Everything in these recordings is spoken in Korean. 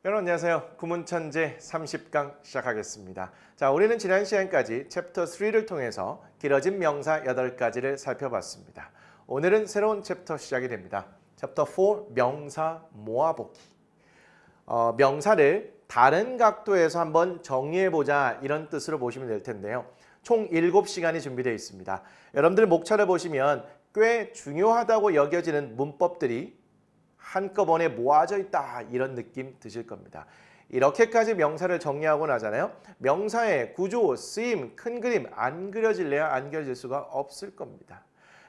여러분 안녕하세요. 구문천재 30강 시작하겠습니다. 자, 우리는 지난 시간까지 챕터 3를 통해서 길어진 명사 8가지를 살펴봤습니다. 오늘은 새로운 챕터 시작이 됩니다. 챕터 4 명사 모아보기. 명사를 다른 각도에서 한번 정리해보자 이런 뜻으로 보시면 될 텐데요. 총 7시간이 준비되어 있습니다. 여러분들 목차를 보시면 꽤 중요하다고 여겨지는 문법들이 한꺼번에 모아져 있다 이런 느낌 드실 겁니다. 이렇게까지 명사를 정리하고 나잖아요. 명사의 구조, 쓰임, 큰 그림 안 그려질래야 안 그려질 수가 없을 겁니다.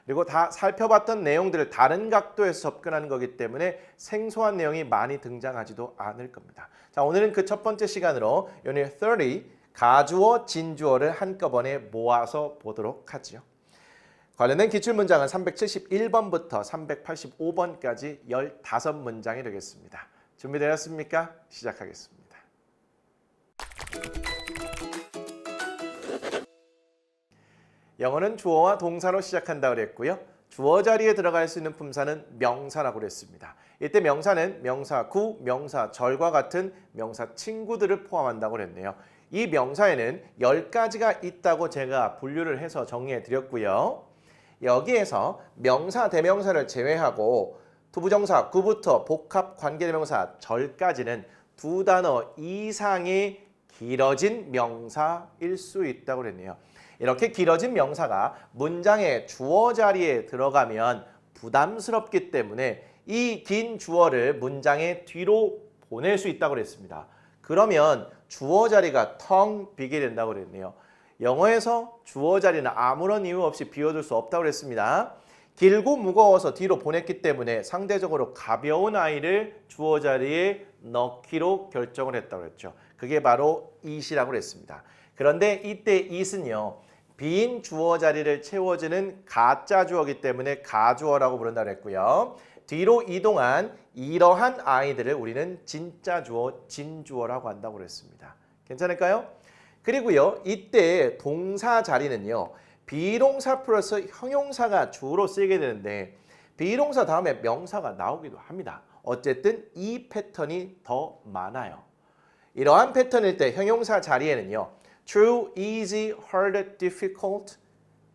그리고 다 살펴봤던 내용들을 다른 각도에서 접근하는 거기 때문에 생소한 내용이 많이 등장하지도 않을 겁니다. 자, 오늘은 그 첫 번째 시간으로 Unit 30 가주어, 진주어를 한꺼번에 모아서 보도록 하지요. 관련된 기출문장은 371번부터 385번까지 15문장이 되겠습니다. 준비되었습니까? 시작하겠습니다. 영어는 주어와 동사로 시작한다고 그랬고요. 주어 자리에 들어갈 수 있는 품사는 명사라고 그랬습니다. 이때 명사는 명사 구, 명사 절과 같은 명사 친구들을 포함한다고 그랬네요. 이 명사에는 10가지가 있다고 제가 분류를 해서 정리해 드렸고요. 여기에서 명사, 대명사를 제외하고 투부정사, 구부터 복합 관계대명사, 절까지는 두 단어 이상의 길어진 명사일 수 있다고 그랬네요. 이렇게 길어진 명사가 문장의 주어 자리에 들어가면 부담스럽기 때문에 이 긴 주어를 문장의 뒤로 보낼 수 있다고 그랬습니다. 그러면 주어 자리가 텅 비게 된다고 그랬네요. 영어에서 주어 자리는 아무런 이유 없이 비워둘 수 없다고 그랬습니다. 길고 무거워서 뒤로 보냈기 때문에 상대적으로 가벼운 아이를 주어 자리에 넣기로 결정을 했다고 그랬죠. 그게 바로 it이라고 그랬습니다. 그런데 이때 it은요. 빈 주어 자리를 채워주는 가짜 주어이기 때문에 가주어라고 부른다고 했고요. 뒤로 이동한 이러한 아이들을 우리는 진짜 주어, 진주어라고 한다고 그랬습니다. 괜찮을까요? 그리고요, 이때 동사 자리는요, 비동사 플러스 형용사가 주로 쓰이게 되는데 비동사 다음에 명사가 나오기도 합니다. 어쨌든 이 패턴이 더 많아요. 이러한 패턴일 때 형용사 자리에는요, true, easy, hard, difficult,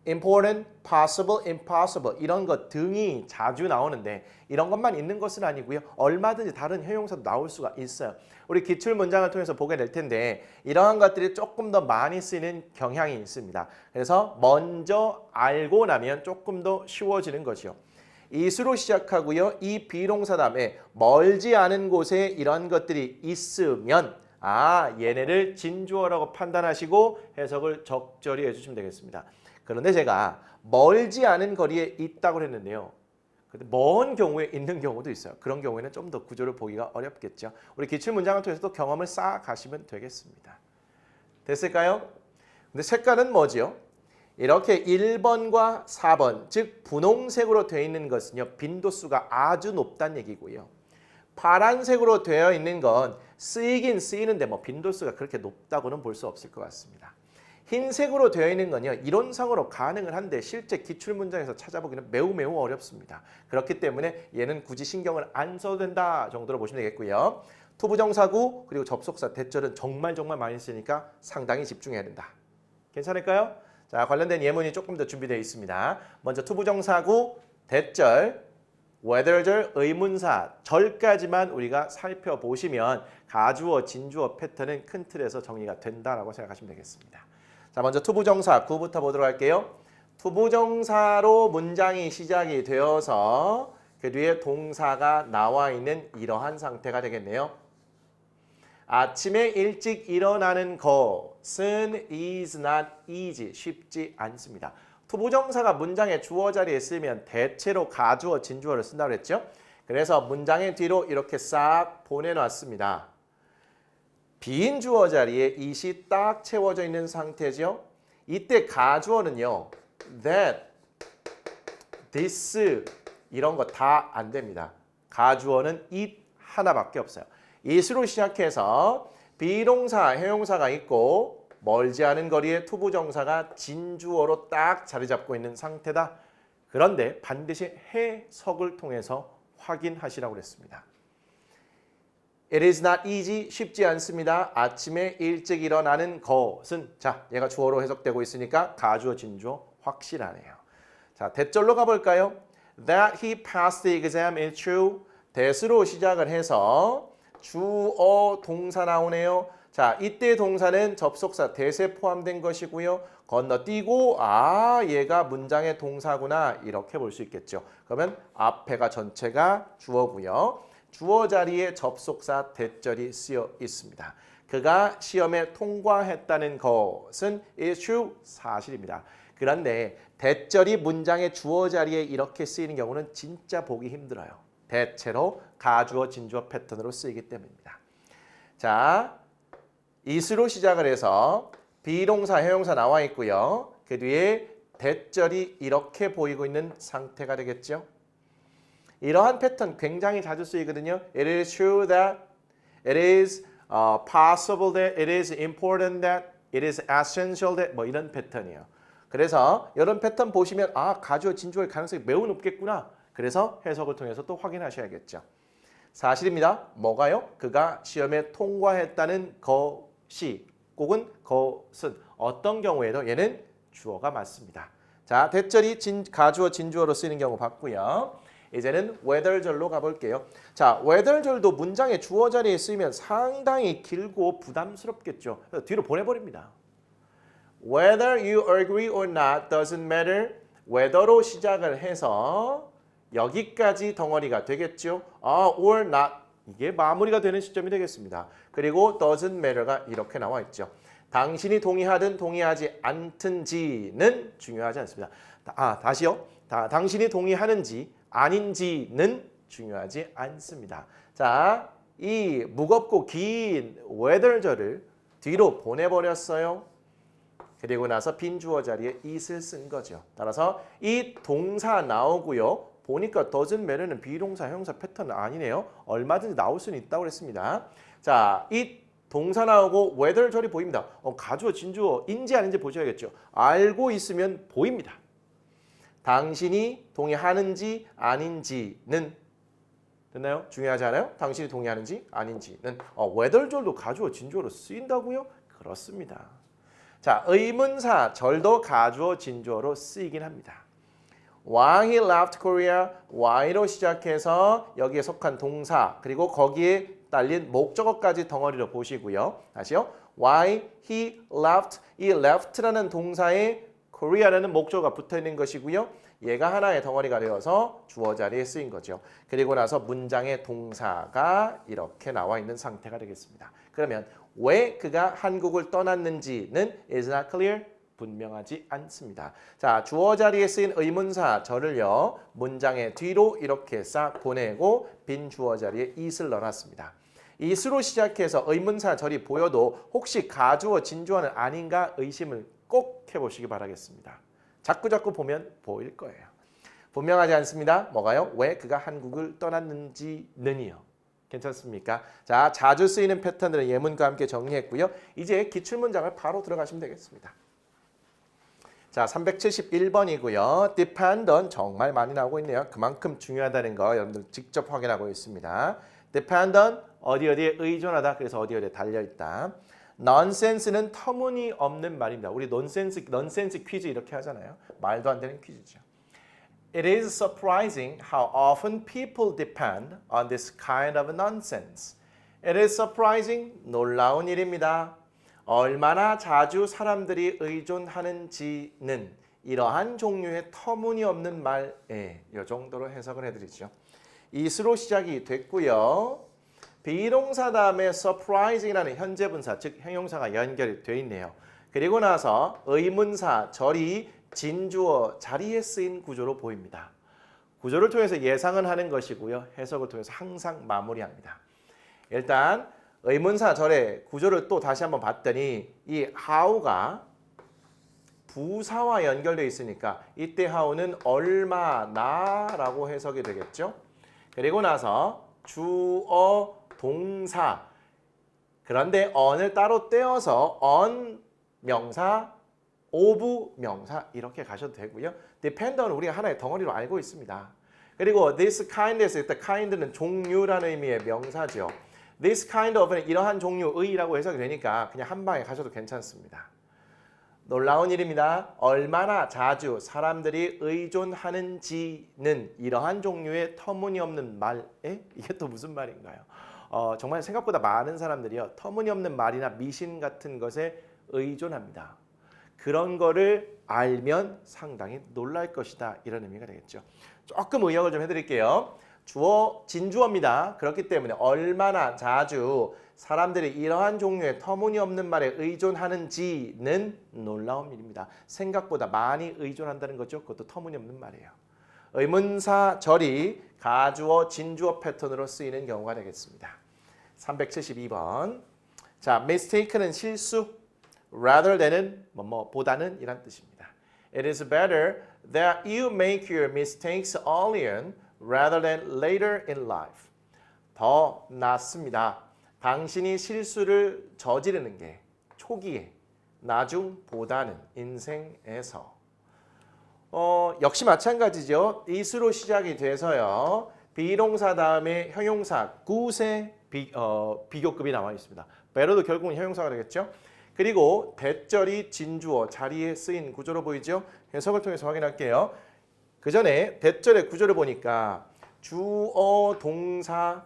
important, possible, impossible 이런 것 등이 자주 나오는데 이런 것만 있는 것은 아니고요. 얼마든지 다른 형용사도 나올 수가 있어요. 우리 기출 문장을 통해서 보게 될 텐데 이러한 것들이 조금 더 많이 쓰이는 경향이 있습니다. 그래서 먼저 알고 나면 조금 더 쉬워지는 것이요. 이수로 시작하고요. 이 비동사 다음에 멀지 않은 곳에 이런 것들이 있으면 얘네를 진주어라고 판단하시고 해석을 적절히 해주시면 되겠습니다. 그런데 제가 멀지 않은 거리에 있다고 했는데요. 먼 경우에 있는 경우도 있어요. 그런 경우에는 좀 더 구조를 보기가 어렵겠죠. 우리 기출문장을 통해서도 경험을 쌓아가시면 되겠습니다. 됐을까요? 근데 색깔은 뭐지요? 이렇게 1번과 4번, 즉 분홍색으로 되어 있는 것은요. 빈도수가 아주 높다는 얘기고요. 파란색으로 되어 있는 건 쓰이긴 쓰이는데 빈도수가 그렇게 높다고는 볼 수 없을 것 같습니다. 흰색으로 되어 있는 건요. 이론상으로 가능은 한데 실제 기출문장에서 찾아보기는 매우 어렵습니다. 그렇기 때문에 얘는 굳이 신경을 안 써도 된다 정도로 보시면 되겠고요. 투부정사구 그리고 접속사 대절은 정말 많이 쓰니까 상당히 집중해야 된다. 괜찮을까요? 자, 관련된 예문이 조금 더 준비되어 있습니다. 먼저 투부정사구, 대절, whether절, 의문사, 절까지만 우리가 살펴보시면 가주어, 진주어 패턴은 큰 틀에서 정리가 된다라고 생각하시면 되겠습니다. 자, 먼저 투부정사 구부터 보도록 할게요. 투부정사로 문장이 시작이 되어서 그 뒤에 동사가 나와 있는 이러한 상태가 되겠네요. 아침에 일찍 일어나는 것은 is not easy, 쉽지 않습니다. 투부정사가 문장의 주어 자리에 쓰면 대체로 가주어, 진주어를 쓴다고 했죠. 그래서 문장의 뒤로 이렇게 싹 보내놨습니다. 빈 주어 자리에 it이 딱 채워져 있는 상태죠. 이때 가주어는요. that, this 이런 거 다 안 됩니다. 가주어는 it 하나밖에 없어요. it으로 시작해서 비동사, 형용사가 있고 멀지 않은 거리에 투부정사가 진주어로 딱 자리 잡고 있는 상태다. 그런데 반드시 해석을 통해서 확인하시라고 그랬습니다. It is not easy. 쉽지 않습니다. 아침에 일찍 일어나는 것은 자, 얘가 주어로 해석되고 있으니까 가주어 진주어 확실하네요. 자, 대절로 가볼까요? That he passed the exam is true. 대수로 시작을 해서 주어 동사 나오네요. 자, 이때 동사는 접속사 that에 포함된 것이고요. 건너뛰고 얘가 문장의 동사구나 이렇게 볼 수 있겠죠. 그러면 앞에가 전체가 주어고요. 주어 자리에 접속사 that절이 쓰여 있습니다. 그가 시험에 통과했다는 것은 is true, 사실입니다. 그런데 that절이 문장의 주어 자리에 이렇게 쓰이는 경우는 진짜 보기 힘들어요. 대체로 가주어, 진주어 패턴으로 쓰이기 때문입니다. 자, is로 시작을 해서 비동사, 형용사 나와 있고요. 그 뒤에 that절이 이렇게 보이고 있는 상태가 되겠죠. 이러한 패턴 굉장히 자주 쓰이거든요. It is true that, it is possible that, it is important that, it is essential that 뭐 이런 패턴이에요. 그래서 이런 패턴 보시면 가주어, 진주어의 가능성이 매우 높겠구나. 그래서 해석을 통해서 또 확인하셔야겠죠. 사실입니다. 뭐가요? 그가 시험에 통과했다는 것이 혹은 것은 어떤 경우에도 얘는 주어가 맞습니다. 자, that절이 가주어, 진주어로 쓰이는 경우 봤고요. 이제는 whether절로 가볼게요. 자, whether절도 문장의 주어 자리에 쓰이면 상당히 길고 부담스럽겠죠. 그래서 뒤로 보내버립니다. Whether you agree or not doesn't matter. whether로 시작을 해서 여기까지 덩어리가 되겠죠. or not 이게 마무리가 되는 시점이 되겠습니다. 그리고 doesn't matter가 이렇게 나와 있죠. 당신이 동의하든 동의하지 않든지는 중요하지 않습니다. 다시요. 당신이 동의하는지 아닌지는 중요하지 않습니다. 자, 이 무겁고 긴 whether절을 뒤로 보내버렸어요. 그리고 나서 빈 주어 자리에 it을 쓴 거죠. 따라서 이 동사 나오고요. 보니까 doesn't matter는 비동사, 형용사 패턴은 아니네요. 얼마든지 나올 수는 있다고 그랬습니다. 자, 이 동사 나오고 whether절이 보입니다. 가주어, 진주어인지 아닌지 보셔야겠죠. 알고 있으면 보입니다. 당신이 동의하는지 아닌지는 됐나요? 중요하지 않아요? 당신이 동의하는지 아닌지는 whether절도 가주어, 진주어로 쓰인다고요? 그렇습니다. 자, 의문사 절도 가주어, 진주어로 쓰이긴 합니다. Why he left Korea, why로 시작해서 여기에 속한 동사 그리고 거기에 딸린 목적어까지 덩어리로 보시고요. 다시요. Why he left, 이 left라는 동사에 Korea라는 목적어가 붙어있는 것이고요. 얘가 하나의 덩어리가 되어서 주어 자리에 쓰인 거죠. 그리고 나서 문장의 동사가 이렇게 나와 있는 상태가 되겠습니다. 그러면 왜 그가 한국을 떠났는지는 is not clear, 분명하지 않습니다. 자, 주어 자리에 쓰인 의문사 절을요. 문장의 뒤로 이렇게 싹 보내고 빈 주어 자리에 it을 넣어놨습니다. it으로 시작해서 의문사 절이 보여도 혹시 가주어, 진주어는 아닌가 의심을 꼭 해보시기 바라겠습니다. 자꾸 보면 보일 거예요. 분명하지 않습니다. 뭐가요? 왜 그가 한국을 떠났는지는요. 괜찮습니까? 자, 자주 쓰이는 패턴들은 예문과 함께 정리했고요. 이제 기출문장을 바로 들어가시면 되겠습니다. 자, 371번이고요. depend on 정말 많이 나오고 있네요. 그만큼 중요하다는 거 여러분들 직접 확인하고 있습니다. depend on 어디에 의존하다. 그래서 어디에 달려있다. nonsense는 터무니없는 말입니다. 우리 넌센스 퀴즈 이렇게 하잖아요. 말도 안 되는 퀴즈죠. It is surprising how often people depend on this kind of nonsense. It is surprising, 놀라운 일입니다. 얼마나 자주 사람들이 의존하는지는 이러한 종류의 터무니없는 말에 이 정도로 해석을 해드리죠. is로 시작이 됐고요. 비동사 다음에 surprising이라는 현재 분사, 즉 형용사가 연결이 돼 있네요. 그리고 나서 의문사, 절이 진주어 자리에 쓰인 구조로 보입니다. 구조를 통해서 예상은 하는 것이고요. 해석을 통해서 항상 마무리합니다. 일단 의문사 절의 구조를 또 다시 한번 봤더니 이 how가 부사와 연결되어 있으니까 이때 how는 얼마나라고 해석이 되겠죠. 그리고 나서 주어, 동사 그런데 on을 따로 떼어서 on 명사, of 명사 이렇게 가셔도 되고요. depend on 우리가 하나의 덩어리로 알고 있습니다. 그리고 this kind에서 일단 kind는 종류라는 의미의 명사죠. This kind of 이러한 종류의라고 해석이 되니까 그냥 한 방에 가셔도 괜찮습니다. 놀라운 일입니다. 얼마나 자주 사람들이 의존하는지는 이러한 종류의 터무니없는 말에 이게 또 무슨 말인가요? 정말 생각보다 많은 사람들이요. 터무니없는 말이나 미신 같은 것에 의존합니다. 그런 거를 알면 상당히 놀랄 것이다. 이런 의미가 되겠죠. 조금 의역을 좀 해드릴게요. 주어, 진주어입니다. 그렇기 때문에 얼마나 자주 사람들이 이러한 종류의 터무니없는 말에 의존하는지는 놀라운 일입니다. 생각보다 많이 의존한다는 거죠. 그것도 터무니없는 말이에요. 의문사 절이 가주어, 진주어 패턴으로 쓰이는 경우가 되겠습니다. 372번. 자, mistake는 실수, rather than은 보다는 이란 뜻입니다. It is better that you make your mistakes earlier rather than later in life. 더 낫습니다. 당신이 실수를 저지르는 게 초기에, 나중보다는 인생에서. 역시 마찬가지죠. is로 시작이 돼서요. 비동사 다음에 형용사 gut의 비교급이 나와 있습니다. better도 결국은 형용사가 되겠죠. 그리고 대절이 진주어 자리에 쓰인 구조로 보이죠. 해석을 통해서 확인할게요. 그 전에 대절의 구조를 보니까 주어, 동사,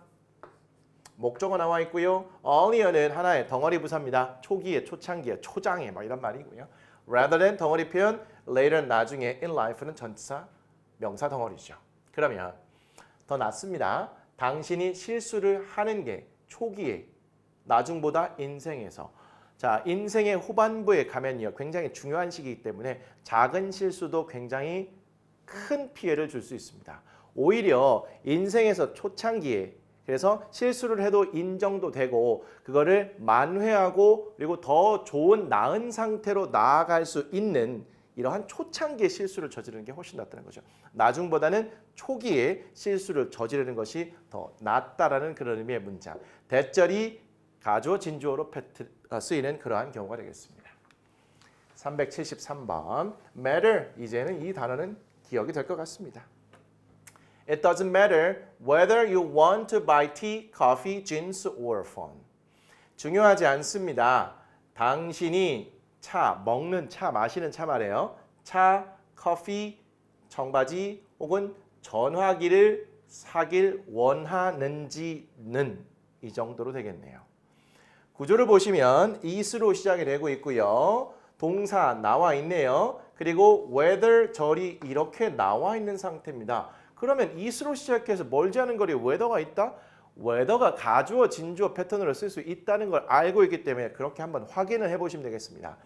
목적어 나와 있고요. earlier는 하나의 덩어리 부사입니다. 초기에, 초창기에, 초장에 막 이런 말이고요. rather than 덩어리 표현, later 나중에, in life는 전치사, 명사 덩어리죠. 그러면 더 낫습니다. 당신이 실수를 하는 게 초기에, 나중보다 인생에서. 자, 인생의 후반부에 가면요. 굉장히 중요한 시기이기 때문에 작은 실수도 굉장히 큰 피해를 줄 수 있습니다. 오히려 인생에서 초창기에 그래서 실수를 해도 인정도 되고 그거를 만회하고 그리고 더 좋은 나은 상태로 나아갈 수 있는 이러한 초창기의 실수를 저지르는 게 훨씬 낫다는 거죠. 나중보다는 초기에 실수를 저지르는 것이 더 낫다라는 그런 의미의 문장. 대절이 가주어 진주어로 쓰이는 그러한 경우가 되겠습니다. 373번. matter. 이제는 이 단어는 기억이 될 것 같습니다. It doesn't matter whether you want to buy tea, coffee, jeans or phone. 중요하지 않습니다. 당신이 차, 먹는 차, 마시는 차 말이에요. 차, 커피, 청바지 혹은 전화기를 사길 원하는지는 이 정도로 되겠네요. 구조를 보시면 is로 시작이 되고 있고요. 동사 나와 있네요. 그리고 whether 절이 이렇게 나와 있는 상태입니다. 그러면 is로 시작해서 멀지 않은 거리에 whether가 있다? whether가 가주어, 진주어 패턴으로 쓸 수 있다는 걸 알고 있기 때문에 그렇게 한번 확인을 해보시면 되겠습니다.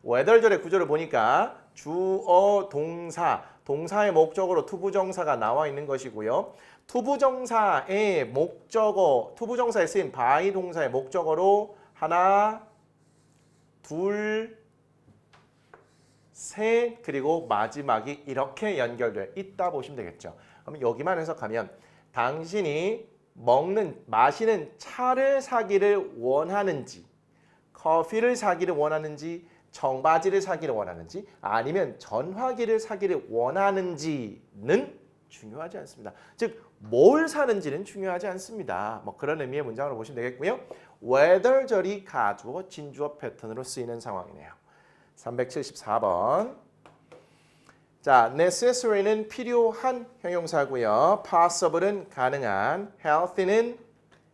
whether절의 구조를 보니까 주어, 동사, 동사의 목적어로 투부정사가 나와 있는 것이고요. 투부정사의 목적어, 투부정사에 쓰인 by 동사의 목적어로 하나, 둘, 셋, 그리고 마지막이 이렇게 연결되어 있다 보시면 되겠죠. 그럼 여기만 해석하면 당신이 마시는 차를 사기를 원하는지, 커피를 사기를 원하는지, 청바지를 사기를 원하는지, 아니면 전화기를 사기를 원하는지는 중요하지 않습니다. 즉, 뭘 사는지는 중요하지 않습니다. 그런 의미의 문장으로 보시면 되겠고요. whether절이 가주어, 진주어 패턴으로 쓰이는 상황이네요. 374번. 자, necessary는 필요한 형용사고요. possible은 가능한, healthy는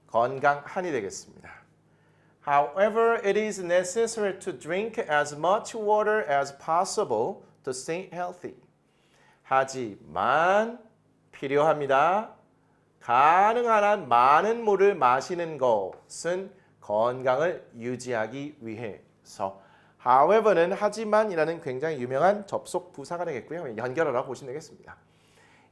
건강한이 되겠습니다. However, it is necessary to drink as much water as possible to stay healthy. 하지만 필요합니다. 가능한 한 많은 물을 마시는 것은 건강을 유지하기 위해서. However는 하지만이라는 굉장히 유명한 접속 부사가 되겠고요. 연결하라고 보시면 되겠습니다.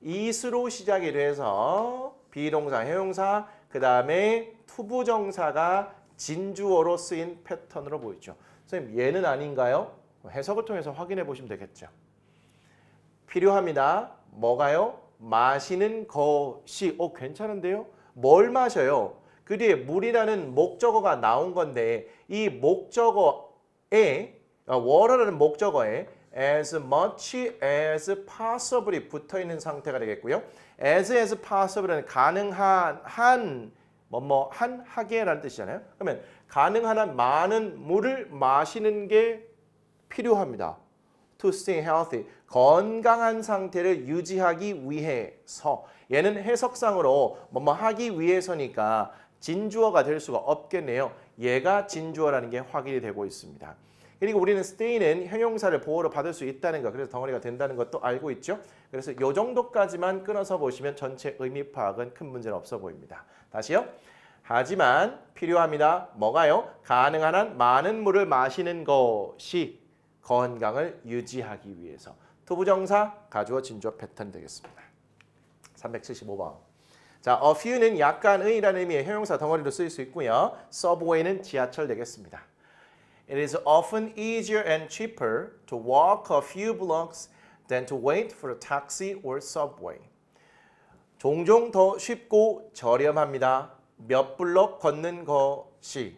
is로 시작이 돼서 비동사, 형용사, 그 다음에 투부정사가 진주어로 쓰인 패턴으로 보이죠. 선생님, 얘는 아닌가요? 해석을 통해서 확인해 보시면 되겠죠. 필요합니다. 뭐가요? 마시는 것이 괜찮은데요? 뭘 마셔요? 그 뒤에 물이라는 목적어가 나온 건데 이 목적어에 water라는 목적어에 as much as possible이 붙어있는 상태가 되겠고요. as possible은 가능한 한 뭐뭐 한 하게라는 뜻이잖아요. 그러면 가능한 한 많은 물을 마시는 게 필요합니다. To stay healthy. 건강한 상태를 유지하기 위해서. 얘는 해석상으로 뭐뭐 하기 위해서니까 진주어가 될 수가 없겠네요. 얘가 진주어라는 게 확인이 되고 있습니다. 그리고 우리는 stay는 형용사를 보호로 받을 수 있다는 거, 그래서 덩어리가 된다는 것도 알고 있죠. 그래서 이 정도까지만 끊어서 보시면 전체 의미 파악은 큰 문제는 없어 보입니다. 다시요. 하지만 필요합니다. 뭐가요? 가능한 한 많은 물을 마시는 것이 건강을 유지하기 위해서. 투부정사, 가주어, 진주어 패턴 되겠습니다. 375번. 자, a few는 약간의라는 의미의 형용사 덩어리로 쓰일 수 있고요. subway는 지하철 되겠습니다. It is often easier and cheaper to walk a few blocks than to wait for a taxi or subway. 종종 더 쉽고 저렴합니다. 몇 블록 걷는 것이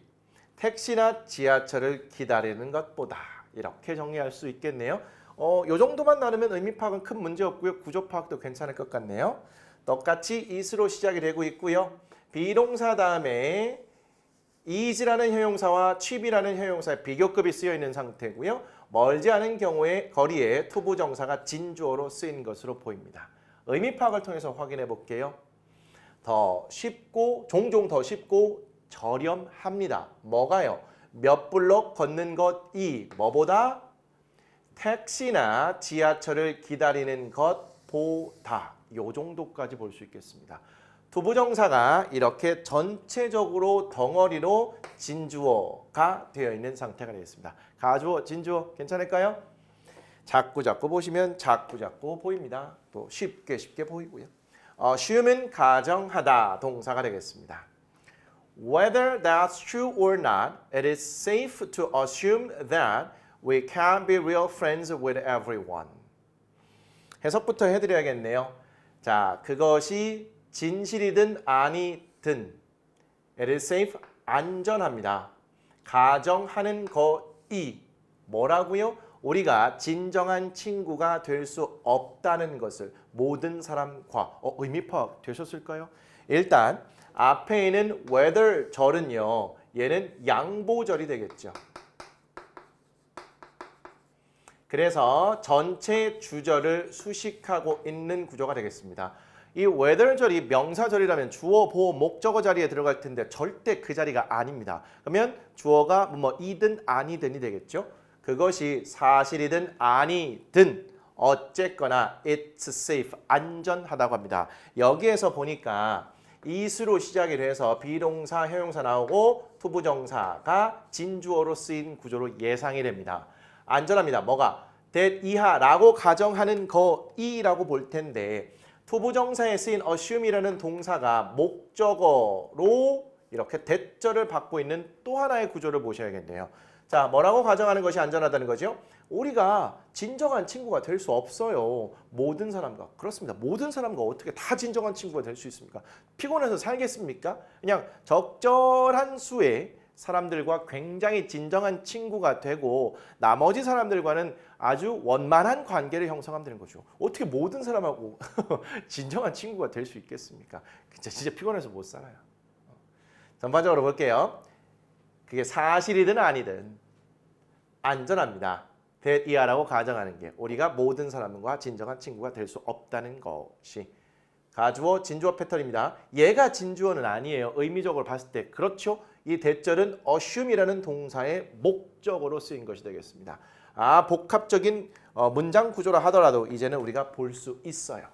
택시나 지하철을 기다리는 것보다. 이렇게 정리할 수 있겠네요. 요 정도만 나누면 의미 파악은 큰 문제 없고요. 구조 파악도 괜찮을 것 같네요. 똑같이 is로 시작이 되고 있고요. 비동사 다음에 is라는 형용사와 cheap이라는 형용사의 비교급이 쓰여 있는 상태고요. 멀지 않은 경우에 거리에 투부정사가 진주어로 쓰인 것으로 보입니다. 의미 파악을 통해서 확인해 볼게요. 더 쉽고 종종 더 쉽고 저렴합니다. 뭐가요? 몇 블록 걷는 것이 뭐보다? 택시나 지하철을 기다리는 것보다. 요 정도까지 볼 수 있겠습니다. 투부정사가 이렇게 전체적으로 덩어리로 진주어가 되어 있는 상태가 되겠습니다. 가주어, 진주어 괜찮을까요? 자꾸 보시면 자꾸 보입니다. 또 쉽게 보이고요. 쉬움은 가정하다 동사가 되겠습니다. Whether that's true or not, it is safe to assume that we can be real friends with everyone. 해석부터 해드려야겠네요. 자, 그것이 진실이든 아니든 it is safe, 안전합니다. 가정하는 것이 뭐라고요? 우리가 진정한 친구가 될 수 없다는 것을 모든 사람과 의미 파악 되셨을까요? 일단 앞에 있는 whether 절은요. 얘는 양보절이 되겠죠. 그래서 전체 주절을 수식하고 있는 구조가 되겠습니다. 이 whether절이 명사절이라면 주어, 보어, 목적어 자리에 들어갈 텐데 절대 그 자리가 아닙니다. 그러면 주어가 이든 아니든이 되겠죠. 그것이 사실이든 아니든 어쨌거나 it's safe, 안전하다고 합니다. 여기에서 보니까 is로 시작이 돼서 비동사, 형용사 나오고 투부정사가 진주어로 쓰인 구조로 예상이 됩니다. 안전합니다. 뭐가? that 이하라고 가정하는 거이라고 볼 텐데 투부정사에 쓰인 assume이라는 동사가 목적어로 이렇게 대절을 받고 있는 또 하나의 구조를 보셔야겠네요. 자, 뭐라고 가정하는 것이 안전하다는 거죠? 우리가 진정한 친구가 될 수 없어요. 모든 사람과. 그렇습니다. 모든 사람과 어떻게 다 진정한 친구가 될 수 있습니까? 피곤해서 살겠습니까? 그냥 적절한 수의 사람들과 굉장히 진정한 친구가 되고 나머지 사람들과는 아주 원만한 관계를 형성하면 되는 거죠. 어떻게 모든 사람하고 진정한 친구가 될 수 있겠습니까? 진짜 피곤해서 못 살아요. 전반적으로 볼게요. 그게 사실이든 아니든 안전합니다. that 이하라고 가정하는 게 우리가 모든 사람과 진정한 친구가 될 수 없다는 것이 가주어, 진주어 패턴입니다. 얘가 진주어는 아니에요. 의미적으로 봤을 때. 그렇죠? 이 대절은 assume이라는 동사의 목적으로 쓰인 것이 되겠습니다. 복합적인 문장 구조라 하더라도 이제는 우리가 볼 수 있어요.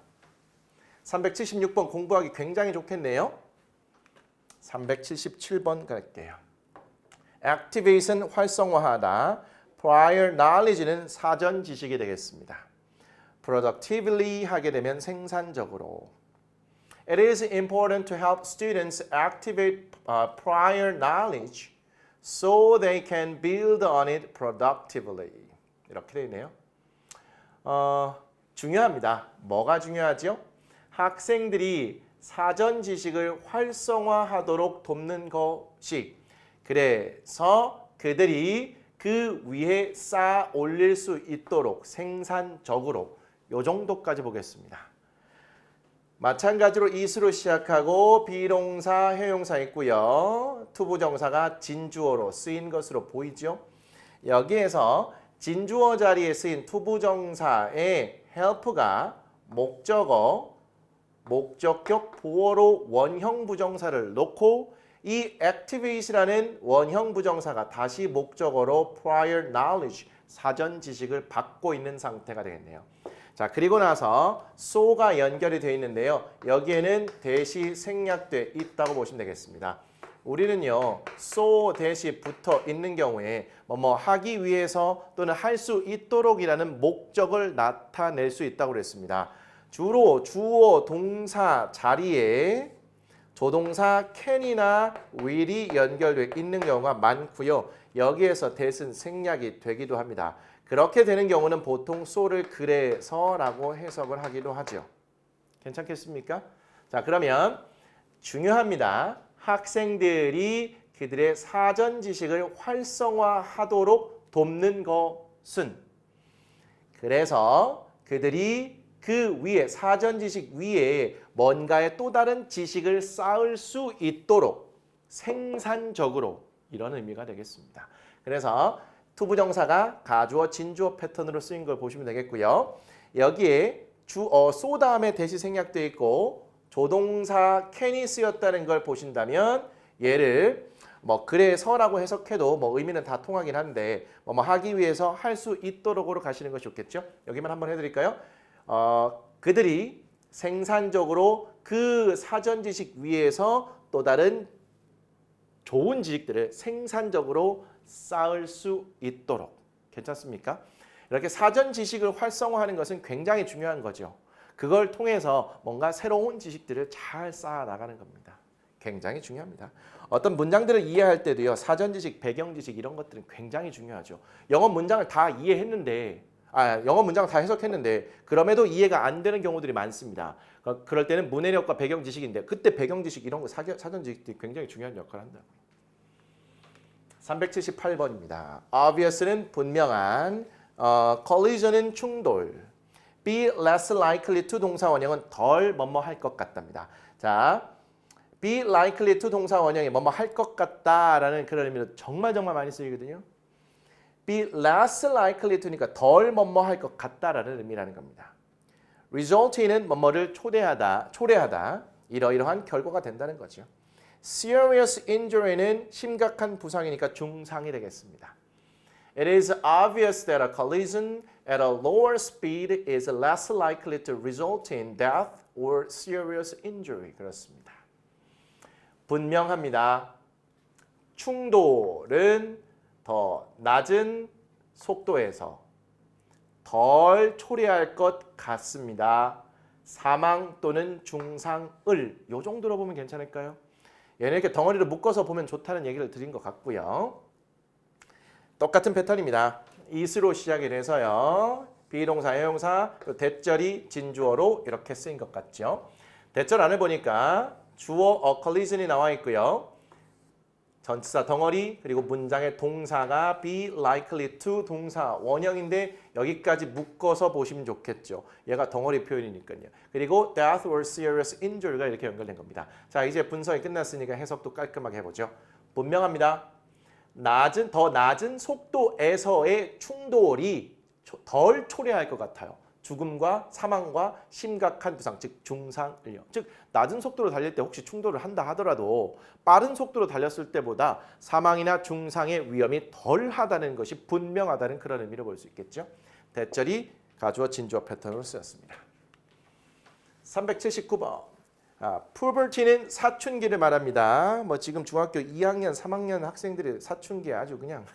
376번 공부하기 굉장히 좋겠네요. 377번 갈게요. activation 활성화하다. prior knowledge는 사전 지식이 되겠습니다. productively 하게 되면 생산적으로. It is important to help students activate prior knowledge so they can build on it productively. 이렇게 되어 있네요. 중요합니다. 뭐가 중요하죠? 학생들이 사전 지식을 활성화하도록 돕는 것이 그래서 그들이 그 위에 쌓아 올릴 수 있도록 생산적으로 요 정도까지 보겠습니다. 마찬가지로 is로 시작하고 비동사, 형용사 있고요. 투부정사가 진주어로 쓰인 것으로 보이죠. 여기에서 진주어 자리에 쓰인 투부정사의 help가 목적어, 목적격 보어로 원형 부정사를 놓고 이 activate라는 원형 부정사가 다시 목적어로 prior knowledge, 사전 지식을 받고 있는 상태가 되겠네요. 자, 그리고 나서 so가 연결이 되어 있는데요. 여기에는 대시 생략돼 있다고 보시면 되겠습니다. 우리는요, so 대시 붙어 있는 경우에 뭐 하기 위해서 또는 할 수 있도록이라는 목적을 나타낼 수 있다고 그랬습니다. 주로 주어 동사 자리에 조동사 can이나 will이 연결되어 있는 경우가 많고요. 여기에서 that은 생략이 되기도 합니다. 그렇게 되는 경우는 보통 so를 그래서라고 해석을 하기도 하죠. 괜찮겠습니까? 자, 그러면 중요합니다. 학생들이 그들의 사전 지식을 활성화하도록 돕는 것은 그래서 그들이 그 위에 사전 지식 위에 뭔가의 또 다른 지식을 쌓을 수 있도록 생산적으로 이런 의미가 되겠습니다. 그래서 투부정사가 가주어, 진주어 패턴으로 쓰인 걸 보시면 되겠고요. 여기에 주어, so 다음에 대시 생략되어 있고 조동사 can이 쓰였다는 걸 보신다면 얘를 뭐 그래서라고 해석해도 뭐 의미는 다 통하긴 한데 뭐 하기 위해서 할 수 있도록으로 가시는 것이 좋겠죠. 여기만 한번 해드릴까요? 그들이 생산적으로 그 사전 지식 위에서 또 다른 좋은 지식들을 생산적으로 쌓을 수 있도록. 괜찮습니까? 이렇게 사전 지식을 활성화하는 것은 굉장히 중요한 거죠. 그걸 통해서 뭔가 새로운 지식들을 잘 쌓아 나가는 겁니다. 굉장히 중요합니다. 어떤 문장들을 이해할 때도요. 사전 지식, 배경 지식 이런 것들은 굉장히 중요하죠. 영어 문장을 다 이해했는데 영어 문장을 다 해석했는데 그럼에도 이해가 안 되는 경우들이 많습니다. 그럴 때는 문해력과 배경 지식인데 그때 배경 지식 이런 거 사전 지식들이 굉장히 중요한 역할을 한다고요. 378번입니다. Obviously 분명한, collision은 충돌, be less likely to 동사 원형은 덜 뭐뭐 할 것 같답니다. 자, be likely to 동사 원형이 뭐뭐 할 것 같다라는 그런 의미로 정말 많이 쓰이거든요. be less likely to니까 덜 뭐뭐 할 것 같다라는 의미라는 겁니다. result는 뭐뭐를 초래하다 이러이러한 결과가 된다는 거죠. serious injury는 심각한 부상이니까 중상이 되겠습니다. It is obvious that a collision at a lower speed is less likely to result in death or serious injury. 그렇습니다. 분명합니다. 충돌은 더 낮은 속도에서 덜 초래할 것 같습니다. 사망 또는 중상을 요 정도로 보면 괜찮을까요? 얘는 이렇게 덩어리를 묶어서 보면 좋다는 얘기를 드린 것 같고요. 똑같은 패턴입니다. is로 시작이 돼서요. 비동사, 형용사, 대절이 진주어로 이렇게 쓰인 것 같죠. 대절 안을 보니까 주어 a collision이 나와 있고요. 전치사 덩어리 그리고 문장의 동사가 be likely to 동사 원형인데 여기까지 묶어서 보시면 좋겠죠. 얘가 덩어리 표현이니까요. 그리고 death or serious injury가 이렇게 연결된 겁니다. 자, 이제 분석이 끝났으니까 해석도 깔끔하게 해보죠. 분명합니다. 더 낮은 속도에서의 충돌이 덜 초래할 것 같아요. 죽음과 사망과 심각한 부상, 즉 중상을요. 즉 낮은 속도로 달릴 때 혹시 충돌을 한다 하더라도 빠른 속도로 달렸을 때보다 사망이나 중상의 위험이 덜하다는 것이 분명하다는 그런 의미로 볼 수 있겠죠. 대절이 가주어 진주어 패턴으로 쓰였습니다. 379번. puberty는 사춘기를 말합니다. 뭐 지금 중학교 2학년, 3학년 학생들이 사춘기에 아주 그냥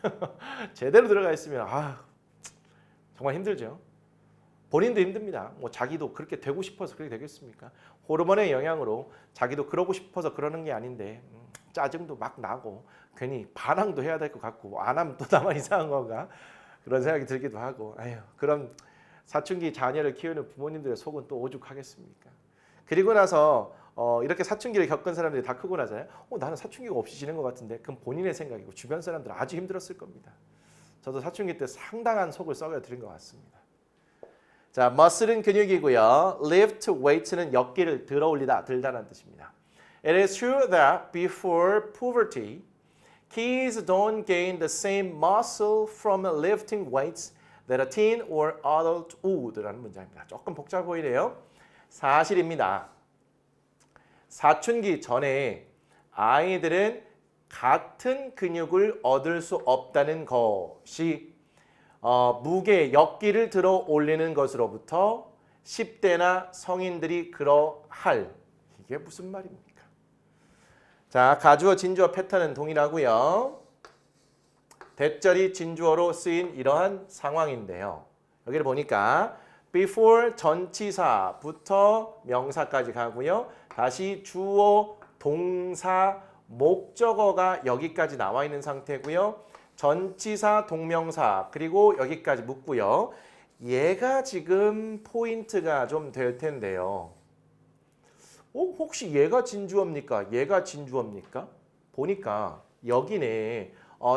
제대로 들어가 있으면 정말 힘들죠. 본인도 힘듭니다. 뭐 자기도 그렇게 되고 싶어서 그렇게 되겠습니까? 호르몬의 영향으로 자기도 그러고 싶어서 그러는 게 아닌데 짜증도 막 나고 괜히 반항도 해야 될 것 같고 안 하면 또 나만 이상한 건가? 그런 생각이 들기도 하고 그럼 사춘기 자녀를 키우는 부모님들의 속은 또 오죽하겠습니까? 그리고 나서 이렇게 사춘기를 겪은 사람들이 다 크고 나잖아요. 나는 사춘기가 없이 지낸 것 같은데 그건 본인의 생각이고 주변 사람들은 아주 힘들었을 겁니다. 저도 사춘기 때 상당한 속을 썩여 드린 것 같습니다. 자, muscle은 근육이고요. lift weight는 역기를 들어 올리다, 들다라는 뜻입니다. It is true that before puberty, kids don't gain the same muscle from lifting weights that a teen or adult would.라는 문장입니다. 조금 복잡해 보이네요. 사실입니다. 사춘기 전에 아이들은 같은 근육을 얻을 수 없다는 것이 무게, 역기를 들어 올리는 것으로부터 10대나 성인들이 그러할 이게 무슨 말입니까? 자, 가주어, 진주어 패턴은 동일하고요. 대절이 진주어로 쓰인 이러한 상황인데요. 여기를 보니까 before 전치사부터 명사까지 가고요. 다시 주어, 동사, 목적어가 여기까지 나와 있는 상태고요. 전치사, 동명사, 그리고 여기까지 묻고요. 얘가 지금 포인트가 좀 될 텐데요. 혹시 얘가 진주어입니까? 얘가 진주어입니까? 보니까 여기네.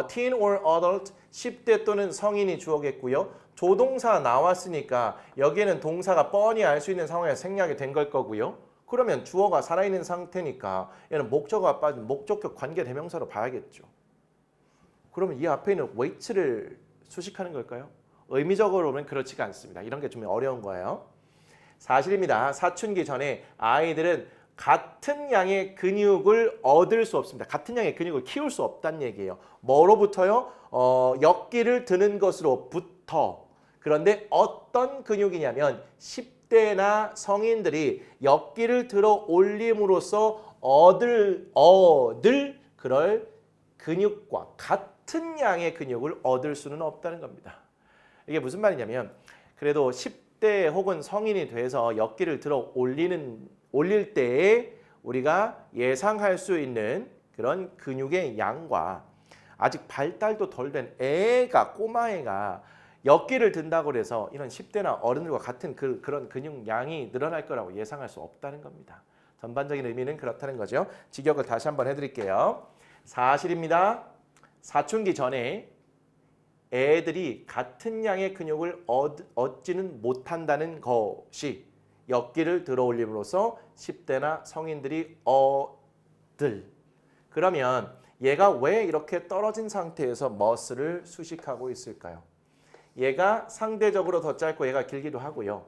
teen or adult, 10대 또는 성인이 주어겠고요. 조동사 나왔으니까 여기에는 동사가 뻔히 알 수 있는 상황에 생략이 된 걸 거고요. 그러면 주어가 살아있는 상태니까 얘는 목적어가 빠진 목적격 관계대명사로 봐야겠죠. 그러면 이 앞에 있는 weight를 수식하는 걸까요? 의미적으로는 그렇지가 않습니다. 이런 게 좀 어려운 거예요. 사실입니다. 사춘기 전에 아이들은 같은 양의 근육을 얻을 수 없습니다. 같은 양의 근육을 키울 수 없다는 얘기예요. 뭐로부터요? 역기를 드는 것으로부터. 그런데 어떤 근육이냐면 10대나 성인들이 역기를 들어 올림으로써 얻을 그럴 근육과 같은 양의 근육을 얻을 수는 없다는 겁니다. 이게 무슨 말이냐면 그래도 10대 혹은 성인이 돼서 역기를 들어 올릴 때에 우리가 예상할 수 있는 그런 근육의 양과 아직 발달도 덜 된 꼬마애가 역기를 든다고 해서 이런 10대나 어른들과 같은 그런 근육 양이 늘어날 거라고 예상할 수 없다는 겁니다. 전반적인 의미는 그렇다는 거죠. 직역을 다시 한번 해드릴게요. 사실입니다. 사춘기 전에 애들이 같은 양의 근육을 얻지는 못한다는 것이 역기를 들어 올림으로써 10대나 성인들이 얻을. 그러면 얘가 왜 이렇게 떨어진 상태에서 머슬을 수식하고 있을까요? 얘가 상대적으로 더 짧고 얘가 길기도 하고요.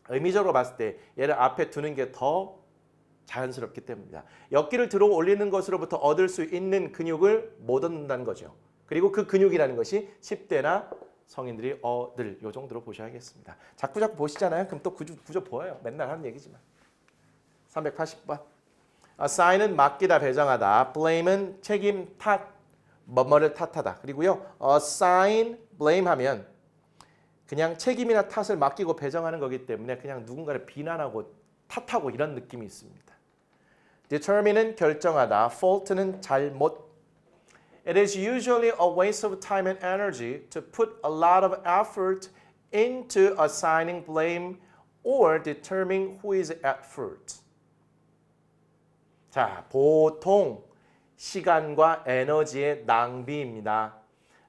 의미적으로 봤을 때 얘를 앞에 두는 게 더 자연스럽기 때문입니다. 역기를 들어 올리는 것으로부터 얻을 수 있는 근육을 못 얻는다는 거죠. 그리고 그 근육이라는 것이 10대나 성인들이 얻을 요 정도로 보셔야겠습니다. 자꾸 보시잖아요. 그럼 또 구조 보여요. 맨날 하는 얘기지만. 380번. assign은 맡기다, 배정하다. blame은 책임, 탓, 뭐뭐를 탓하다. 그리고요. assign, blame 하면 그냥 책임이나 탓을 맡기고 배정하는 거기 때문에 그냥 누군가를 비난하고 탓하고 이런 느낌이 있습니다. determine은 결정하다. fault는 잘못. It is usually a waste of time and energy to put a lot of effort into assigning blame or determining who is at fault. 자, 보통 시간과 에너지의 낭비입니다.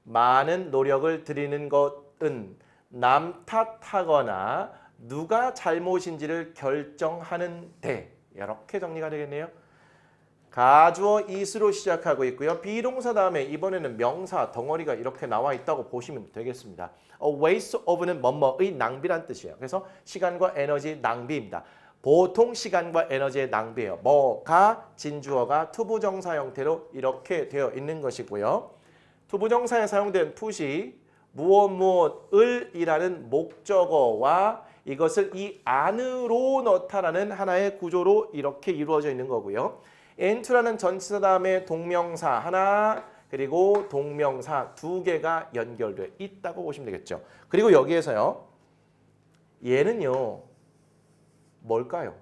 많은 노력을 들이는 것은 남 탓하거나 누가 잘못인지를 결정하는 데. 이렇게 정리가 되겠네요. 가주어 is로 시작하고 있고요. 비동사 다음에 이번에는 명사 덩어리가 이렇게 나와 있다고 보시면 되겠습니다. A waste of는 뭐뭐의 낭비란 뜻이에요. 그래서 시간과 에너지 낭비입니다. 보통 시간과 에너지의 낭비예요. 뭐가 진주어가 투부정사 형태로 이렇게 되어 있는 것이고요. 투부정사에 사용된 푸시 무엇을 이라는 목적어와 이것을 이 안으로 넣다라는 하나의 구조로 이렇게 이루어져 있는 거고요. into라는 전치사 다음에 동명사 하나 그리고 동명사 두 개가 연결되어 있다고 보시면 되겠죠. 그리고 여기에서요. 얘는요. 뭘까요?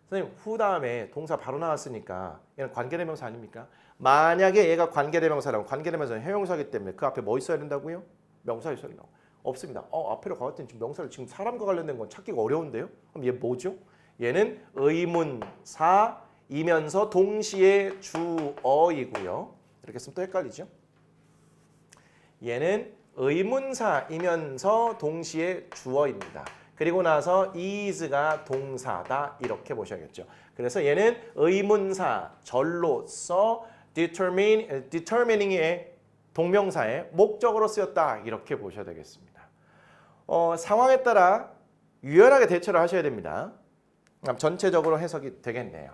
선생님 후 다음에 동사 바로 나왔으니까 얘는 관계대명사 아닙니까? 만약에 얘가 관계대명사라면 관계대명사는 형용사이기 때문에 그 앞에 뭐 있어야 된다고요? 명사 있어야 된다고. 없습니다. 앞에로 가봤더니 지금 명사를 지금 사람과 관련된 건 찾기가 어려운데요? 그럼 얘 뭐죠? 얘는 의문사이면서 동시에 주어이고요. 이렇게 쓰면 또 헷갈리죠? 얘는 의문사이면서 동시에 주어입니다. 그리고 나서 is가 동사다 이렇게 보셔야겠죠. 그래서 얘는 의문사 절로서 determining의 동명사의 목적으로 쓰였다 이렇게 보셔야 되겠습니다. 상황에 따라 유연하게 대처를 하셔야 됩니다. 전체적으로 해석이 되겠네요.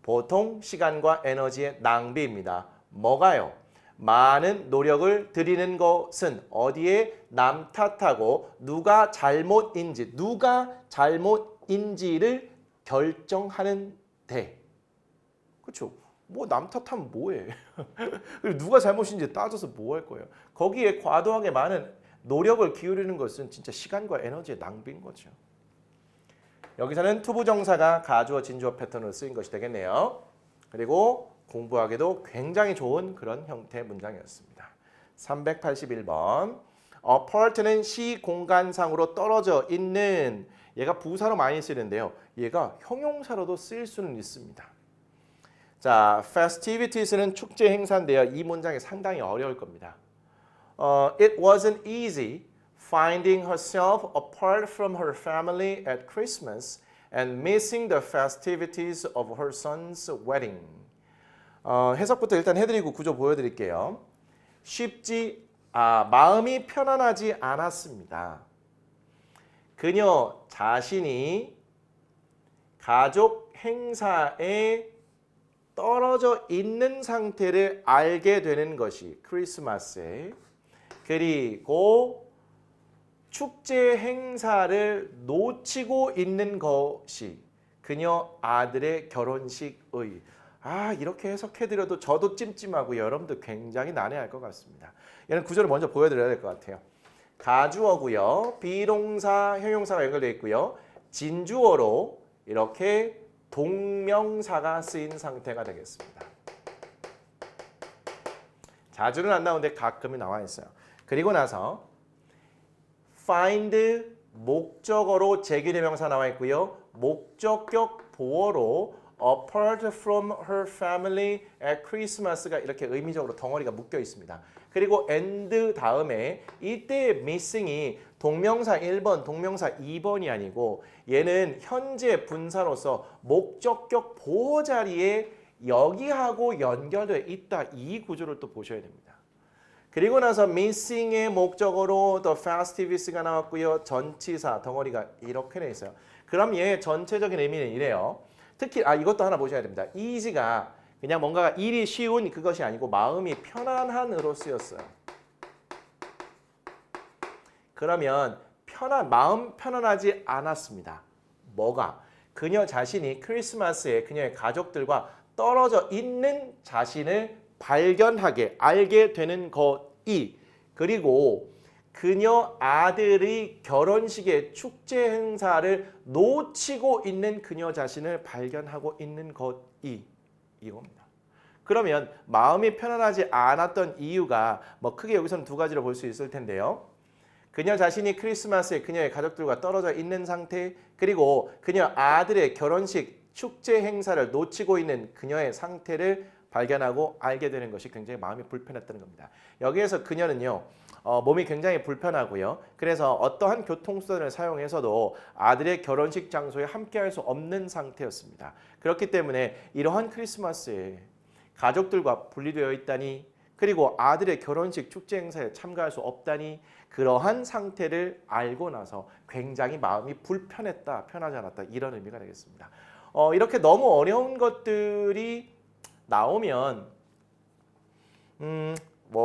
보통 시간과 에너지의 낭비입니다. 뭐가요? 많은 노력을 들이는 것은 어디에 남 탓하고 누가 잘못인지를 결정하는 데. 그렇죠? 뭐 남 탓하면 뭐해? 누가 잘못인지 따져서 뭐 할 거예요? 거기에 과도하게 많은 노력을 기울이는 것은 진짜 시간과 에너지의 낭비인 거죠. 여기서는 투부정사가 가주어, 진주어 패턴으로 쓰인 것이 되겠네요. 그리고 공부하기도 굉장히 좋은 그런 형태의 문장이었습니다. 381번. apart는 시공간상으로 떨어져 있는, 얘가 부사로 많이 쓰는데요. 얘가 형용사로도 쓰일 수는 있습니다. 자, festivities는 축제 행사인데요. 이 문장이 상당히 어려울 겁니다. It wasn't easy finding herself apart from her family at Christmas and missing the festivities of her son's wedding. 해석부터 일단 해드리고 구조 보여드릴게요. 마음이 편안하지 않았습니다. 그녀 자신이 가족 행사에 떨어져 있는 상태를 알게 되는 것이 크리스마스에, 그리고 축제 행사를 놓치고 있는 것이 그녀 아들의 결혼식의. 이렇게 해석해드려도 저도 찜찜하고 여러분도 굉장히 난해할 것 같습니다. 얘는 구조를 먼저 보여드려야 될 것 같아요. 가주어고요. 비동사, 형용사가 연결되어 있고요. 진주어로 이렇게 동명사가 쓰인 상태가 되겠습니다. 자주는 안 나오는데 가끔은 나와 있어요. 그리고 나서 find 목적어로 제기대명사 나와 있고요. 목적격 보어로 apart from her family at Christmas가 이렇게 의미적으로 덩어리가 묶여 있습니다. 그리고 and 다음에 이때 missing이 동명사 1번, 동명사 2번이 아니고 얘는 현재 분사로서 목적격 보호 자리에 여기하고 연결되어 있다. 이 구조를 또 보셔야 됩니다. 그리고 나서 missing의 목적어로 the festivities가 나왔고요. 전치사 덩어리가 이렇게 돼 있어요. 그럼 얘 전체적인 의미는 이래요. 특히 이것도 하나 보셔야 됩니다. easy가 그냥 뭔가가 일이 쉬운 그것이 아니고 마음이 편안한으로 쓰였어요. 그러면 마음 편안하지 않았습니다. 뭐가? 그녀 자신이 크리스마스에 그녀의 가족들과 떨어져 있는 자신을 알게 되는 것이, 그리고 그녀 아들의 결혼식의 축제 행사를 놓치고 있는 그녀 자신을 발견하고 있는 것이 이겁니다. 그러면 마음이 편안하지 않았던 이유가 크게 여기서는 두 가지로 볼 수 있을 텐데요. 그녀 자신이 크리스마스에 그녀의 가족들과 떨어져 있는 상태, 그리고 그녀 아들의 결혼식 축제 행사를 놓치고 있는 그녀의 상태를 발견하고 알게 되는 것이 굉장히 마음이 불편했다는 겁니다. 여기에서 그녀는요. 몸이 굉장히 불편하고요. 그래서 어떠한 교통수단을 사용해서도 아들의 결혼식 장소에 함께할 수 없는 상태였습니다. 그렇기 때문에 이러한 크리스마스에 가족들과 분리되어 있다니, 그리고 아들의 결혼식 축제 행사에 참가할 수 없다니, 그러한 상태를 알고 나서 굉장히 마음이 불편했다, 편하지 않았다, 이런 의미가 되겠습니다. 이렇게 너무 어려운 것들이 나오면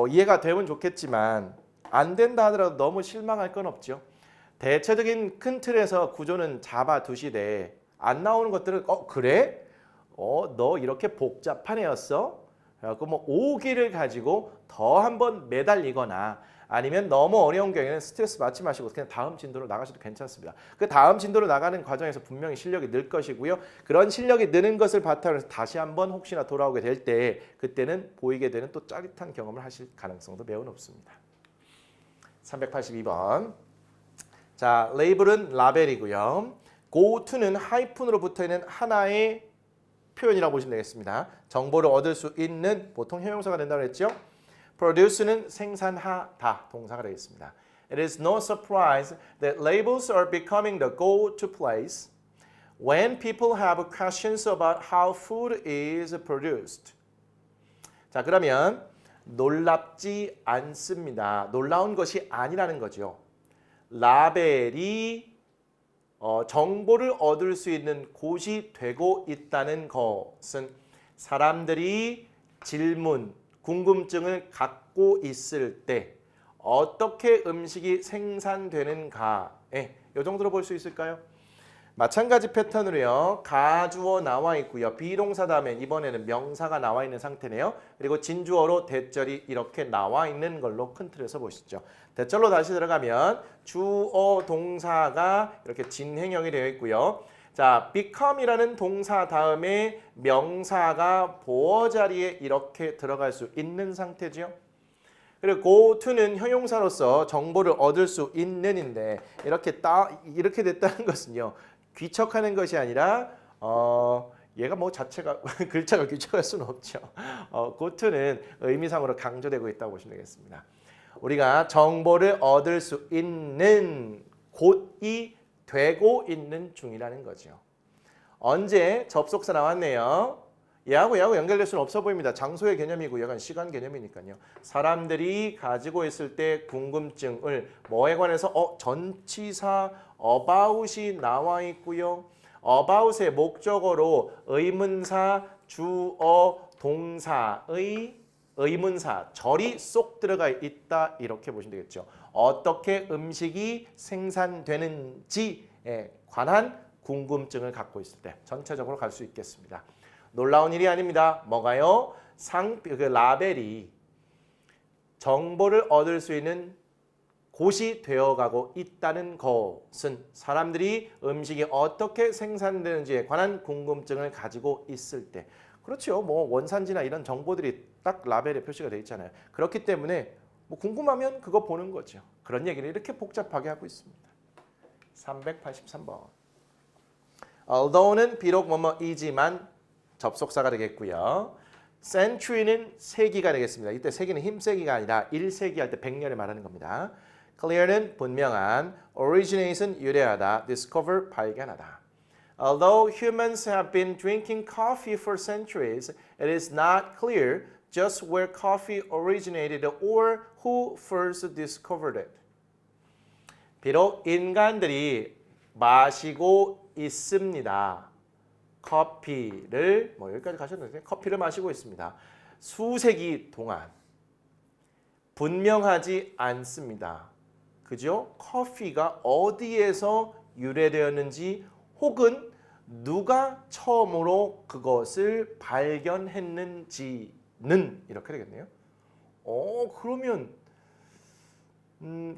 이해가 되면 좋겠지만 안 된다 하더라도 너무 실망할 건 없죠. 대체적인 큰 틀에서 구조는 잡아두시되 안 나오는 것들은 그래? 너 이렇게 복잡한 애였어? 그래갖고 오기를 가지고 더 한번 매달리거나 아니면 너무 어려운 경우에는 스트레스 받지 마시고 그냥 다음 진도로 나가셔도 괜찮습니다. 그 다음 진도로 나가는 과정에서 분명히 실력이 늘 것이고요. 그런 실력이 느는 것을 바탕으로 다시 한번 혹시나 돌아오게 될 때 그때는 보이게 되는 또 짜릿한 경험을 하실 가능성도 매우 높습니다. 382번. 자, 레이블은 라벨이고요. go to는 하이픈으로 붙어있는 하나의 표현이라고 보시면 되겠습니다. 정보를 얻을 수 있는 보통 형용사가 된다고 했죠. produce는 생산하다 동사가 되겠습니다. It is no surprise that labels are becoming the go-to place when people have questions about how food is produced. 자, 그러면 놀랍지 않습니다. 놀라운 것이 아니라는 거죠. 라벨이 정보를 얻을 수 있는 곳이 되고 있다는 것은 사람들이 질문, 궁금증을 갖고 있을 때 어떻게 음식이 생산되는가에 이 정도로 볼 수 있을까요? 마찬가지 패턴으로요. 가주어 나와 있고요. 비동사 다음에 이번에는 명사가 나와 있는 상태네요. 그리고 진주어로 대절이 이렇게 나와 있는 걸로 큰 틀에서 보시죠. 대절로 다시 들어가면 주어 동사가 이렇게 진행형이 되어 있고요. 자, become이라는 동사 다음에 명사가 보어 자리에 이렇게 들어갈 수 있는 상태죠. 그리고 go to는 형용사로서 정보를 얻을 수 있는인데 이렇게 됐다는 것은요. 귀척하는 것이 아니라 얘가 뭐 자체가 글자가 귀척할 수는 없죠. go to는 의미상으로 강조되고 있다고 보시면 되겠습니다. 우리가 정보를 얻을 수 있는 곳이 되고 있는 중이라는 거죠. 언제 접속사 나왔네요. 얘하고 연결될 수는 없어 보입니다. 장소의 개념이고 얘가 시간 개념이니까요. 사람들이 가지고 있을 때 궁금증을 뭐에 관해서 전치사 about이 나와 있고요. about의 목적어로 의문사, 주어, 동사의 의문사, 절이 쏙 들어가 있다 이렇게 보시면 되겠죠. 어떻게 음식이 생산되는지에 관한 궁금증을 갖고 있을 때 전체적으로 갈 수 있겠습니다. 놀라운 일이 아닙니다. 뭐가요? 라벨이 정보를 얻을 수 있는 곳이 되어가고 있다는 것은 사람들이 음식이 어떻게 생산되는지에 관한 궁금증을 가지고 있을 때 그렇죠. 뭐 원산지나 이런 정보들이 딱 라벨에 표시가 되어 있잖아요. 그렇기 때문에 뭐 궁금하면 그거 보는 거죠. 그런 얘기를 이렇게 복잡하게 하고 있습니다. 383번. Although는 비록 뭐뭐이지만 접속사가 되겠고요. century는 세기가 되겠습니다. 이때 세기는 힘세기가 아니라 1세기 할 때 100년을 말하는 겁니다. clear는 분명한, originate은 유래하다, discover 발견하다. Although humans have been drinking coffee for centuries, it is not clear just where coffee originated or who first discovered it. 비록 인간들이 마시고 있습니다. 커피를 여기까지 가셨는데 커피를 마시고 있습니다. 수세기 동안 분명하지 않습니다. 그죠? 커피가 어디에서 유래되었는지 혹은 누가 처음으로 그것을 발견했는지는 이렇게 되겠네요. 그러면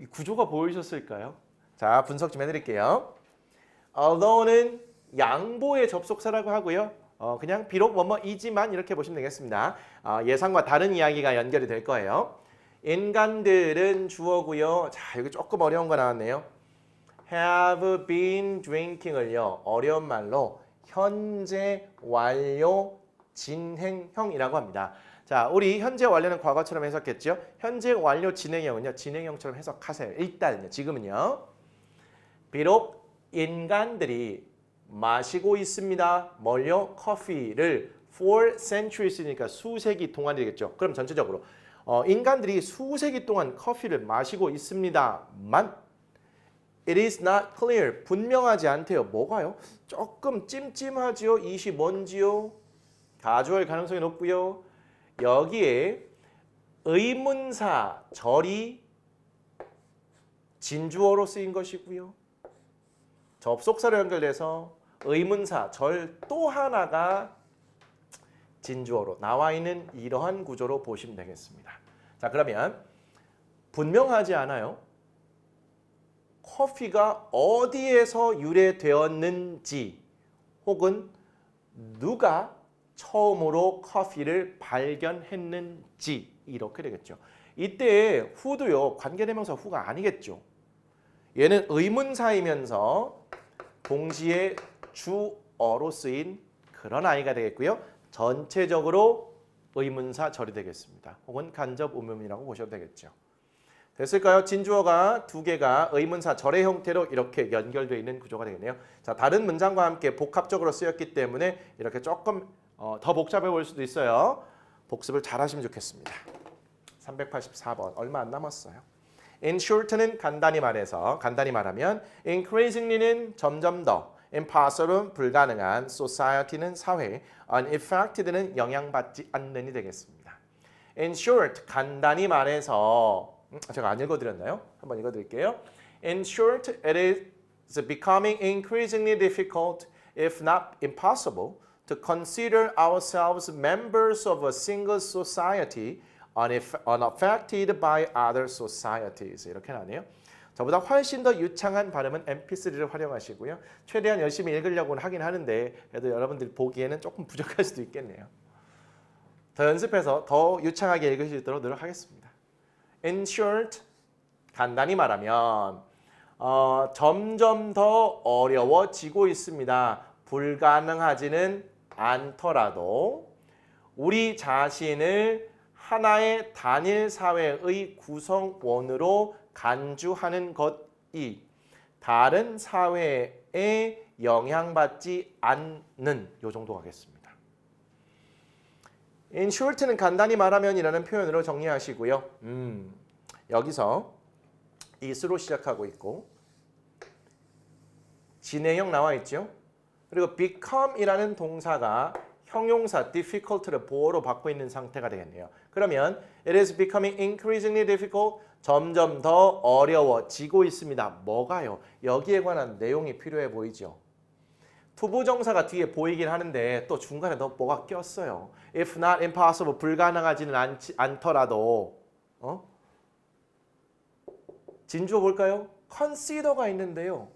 구조가 보이셨을까요? 자, 분석 좀 해드릴게요. Although는 양보의 접속사라고 하고요. 그냥 비록 뭐뭐이지만 이렇게 보시면 되겠습니다. 예상과 다른 이야기가 연결이 될 거예요. 인간들은 주어고요. 자, 여기 조금 어려운 거 나왔네요. have been drinking을요. 어려운 말로 현재 완료 진행형이라고 합니다. 자, 우리 현재 완료는 과거처럼 해석했죠. 현재 완료 진행형은요. 진행형처럼 해석하세요. 일단은요. 지금은요. 비록 인간들이 마시고 있습니다. 뭘요? 커피를 for centuries니까 수세기 동안 되겠죠. 그럼 전체적으로 인간들이 수세기 동안 커피를 마시고 있습니다만 it is not clear. 분명하지 않대요. 뭐가요? 조금 찜찜하지요. 이시 뭔지요? 가주어일 가능성이 높고요. 여기에 의문사 절이 진주어로 쓰인 것이고요. 접속사로 연결돼서 의문사 절 또 하나가 진주어로 나와 있는 이러한 구조로 보시면 되겠습니다. 자, 그러면 분명하지 않아요. 커피가 어디에서 유래되었는지 혹은 누가 처음으로 커피를 발견했는지 이렇게 되겠죠. 이때 who도요. 관계대명사 who가 아니겠죠. 얘는 의문사이면서 동시에 주어로 쓰인 그런 아이가 되겠고요. 전체적으로 의문사 절이 되겠습니다. 혹은 간접 의문이라고 보셔도 되겠죠. 됐을까요? 진주어가 두 개가 의문사 절의 형태로 이렇게 연결되어 있는 구조가 되겠네요. 자, 다른 문장과 함께 복합적으로 쓰였기 때문에 이렇게 조금 더 복잡해 보일 수도 있어요. 복습을 잘 하시면 좋겠습니다. 384번 얼마 안 남았어요. In short는 간단히 말하면 increasingly는 점점 더, impossible은 불가능한, society는 사회, unaffected는 영향받지 않는이 되겠습니다. In short, 간단히 말해서 제가 안 읽어드렸나요? 한번 읽어드릴게요. In short, it is becoming increasingly difficult, if not impossible, to consider ourselves members of a single society unaffected by other societies. 이렇게 나네요. 저보다 훨씬 더 유창한 발음은 MP3를 활용하시고요. 최대한 열심히 읽으려고는 하긴 하는데 그래도 여러분들 보기에는 조금 부족할 수도 있겠네요. 더 연습해서 더 유창하게 읽을 수 있도록 노력하겠습니다. In short, 간단히 말하면 점점 더 어려워지고 있습니다. 불가능하지는 않더라도 우리 자신을 하나의 단일 사회의 구성원으로 간주하는 것이 다른 사회에 영향받지 않는 요 정도 가겠습니다. In short는 간단히 말하면이라는 표현으로 정리하시고요. 여기서 is로 시작하고 있고 진행형 나와 있죠. 그리고 become이라는 동사가 형용사 difficult를 보어로 받고 있는 상태가 되겠네요. 그러면 it is becoming increasingly difficult. 점점 더 어려워지고 있습니다. 뭐가요? 여기에 관한 내용이 필요해 보이죠. 투부정사가 뒤에 보이긴 하는데 또 중간에 더 뭐가 꼈어요. If not impossible, 불가능하지는 않더라도 진주어 볼까요? consider가 있는데요.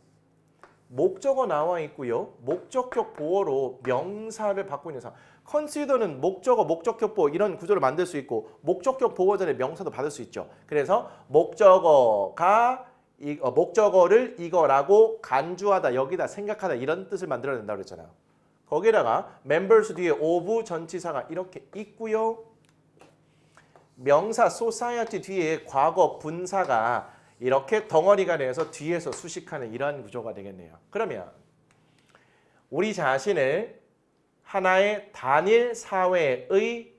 목적어 나와 있고요. 목적격 보어로 명사를 받고 있는 상황. consider는 목적어, 목적격 보어 이런 구조를 만들 수 있고 목적격 보어 전에 명사도 받을 수 있죠. 그래서 목적어를 이거라고 간주하다, 여기다 생각하다 이런 뜻을 만들어낸다 그랬잖아요. 거기다가 members 뒤에 of 전치사가 이렇게 있고요. 명사 society 뒤에 과거 분사가 이렇게 덩어리가 돼서 뒤에서 수식하는 이러한 구조가 되겠네요. 그러면 우리 자신을 하나의 단일 사회의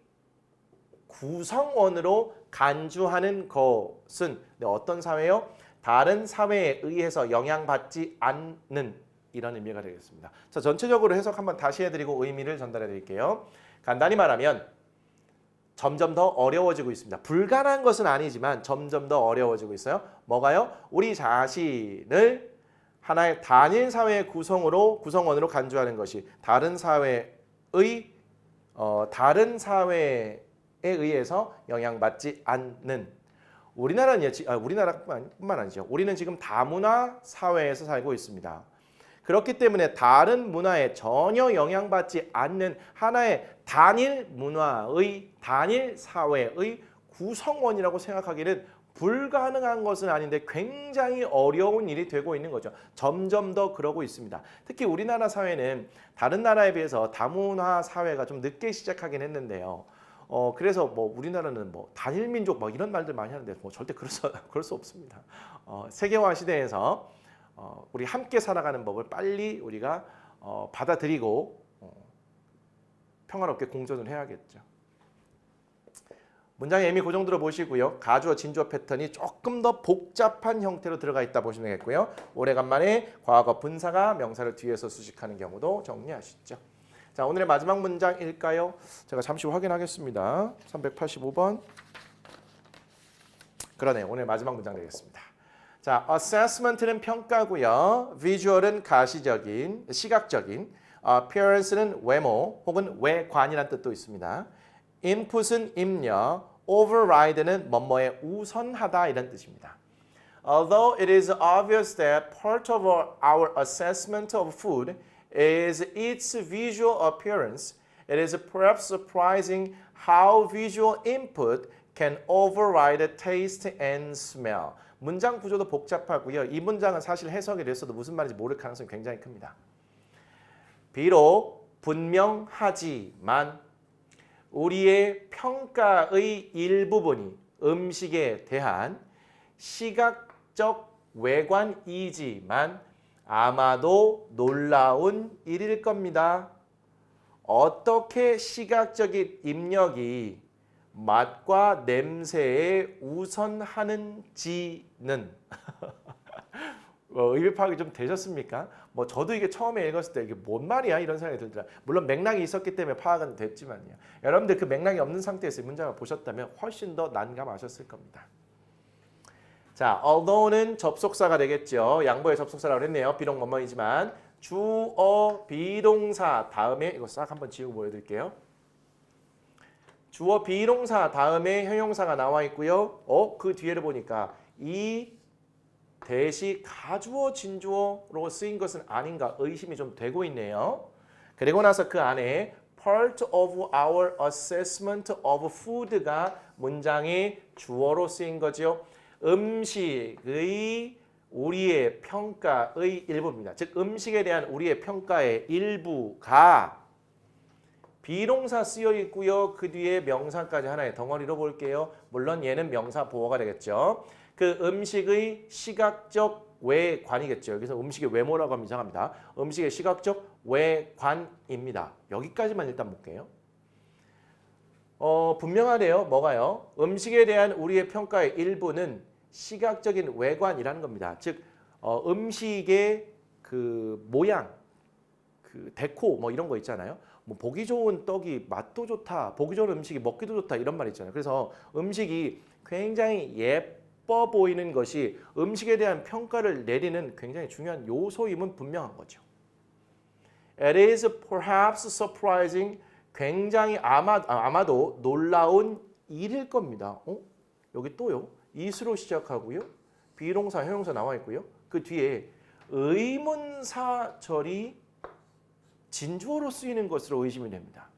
구성원으로 간주하는 것은 어떤 사회요? 다른 사회에 의해서 영향받지 않는 이런 의미가 되겠습니다. 자, 전체적으로 해석 한번 다시 해드리고 의미를 전달해 드릴게요. 간단히 말하면 점점 더 어려워지고 있습니다. 불가능한 것은 아니지만 점점 더 어려워지고 있어요. 뭐가요? 우리 자신을 하나의 단일 사회의 구성원으로 간주하는 것이 다른 사회에 의해서 영향받지 않는 우리나라뿐만 아니죠. 우리는 지금 다문화 사회에서 살고 있습니다. 그렇기 때문에 다른 문화에 전혀 영향받지 않는 하나의 단일 문화의 단일 사회의 구성원이라고 생각하기는 불가능한 것은 아닌데 굉장히 어려운 일이 되고 있는 거죠. 점점 더 그러고 있습니다. 특히 우리나라 사회는 다른 나라에 비해서 다문화 사회가 좀 늦게 시작하긴 했는데요. 그래서 우리나라는 단일 민족 이런 말들 많이 하는데 절대 그럴 수 없습니다. 세계화 시대에서 우리 함께 살아가는 법을 빨리 우리가 받아들이고 평화롭게 공존을 해야겠죠. 문장의 의미 그 정도로 보시고요. 가주어, 진주어 패턴이 조금 더 복잡한 형태로 들어가 있다 보시면 되겠고요. 오래간만에 과거 분사가 명사를 뒤에서 수식하는 경우도 정리하시죠. 자, 오늘의 마지막 문장일까요? 제가 잠시 확인하겠습니다. 385번. 그러네요. 오늘 마지막 문장 되겠습니다. 자, assessment는 평가고요. visual은 가시적인, 시각적인, appearance는 외모 혹은 외관이라는 뜻도 있습니다. input은 입력, override는 뭐뭐에 우선하다 이런 뜻입니다. Although it is obvious that part of our assessment of food is its visual appearance, it is perhaps surprising how visual input can override taste and smell. 문장 구조도 복잡하고요. 이 문장은 사실 해석이 됐어도 무슨 말인지 모를 가능성이 굉장히 큽니다. 비록 분명하지만 우리의 평가의 일부분이 음식에 대한 시각적 외관이지만 아마도 놀라운 일일 겁니다. 어떻게 시각적인 입력이 맛과 냄새에 우선하는지는 의미 파악이 좀 되셨습니까? 뭐 저도 이게 처음에 읽었을 때 이게 뭔 말이야 이런 생각이 들더라. 물론 맥락이 있었기 때문에 파악은 됐지만요. 여러분들 그 맥락이 없는 상태에서 이 문장을 보셨다면 훨씬 더 난감하셨을 겁니다. 자, although는 접속사가 되겠죠. 양보의 접속사라고 했네요. 비록 뭐뭐이지만 주어 비동사 다음에 이거 싹 한번 지우고 보여드릴게요. 주어 비동사 다음에 형용사가 나와 있고요. 그 뒤에를 보니까 이 대시 가주어 진주어로 쓰인 것은 아닌가 의심이 좀 되고 있네요. 그리고 나서 그 안에 part of our assessment of food가 문장의 주어로 쓰인 거죠. 음식의 우리의 평가의 일부입니다. 즉 음식에 대한 우리의 평가의 일부가 비동사 쓰여 있고요. 그 뒤에 명사까지 하나의 덩어리로 볼게요. 물론 얘는 명사 보어가 되겠죠. 그 음식의 시각적 외관이겠죠. 여기서 음식의 외모라고 하면 이상합니다. 음식의 시각적 외관입니다. 여기까지만 일단 볼게요. 분명하네요. 뭐가요? 음식에 대한 우리의 평가의 일부는 시각적인 외관이라는 겁니다. 즉 음식의 그 모양, 그 데코 뭐 이런 거 있잖아요. 뭐 보기 좋은 떡이 맛도 좋다, 보기 좋은 음식이 먹기도 좋다 이런 말 있잖아요. 그래서 음식이 굉장히 예뻐 보이는 것이 음식에 대한 평가를 내리는 굉장히 중요한 요소임은 분명한 거죠. It is perhaps surprising. 굉장히 아마도 놀라운 일일 겁니다. 여기 또요. is로 시작하고요. 비동사, 형용사 나와 있고요. 그 뒤에 의문사절이 진주어로 쓰이는 것으로 의심이 됩니다.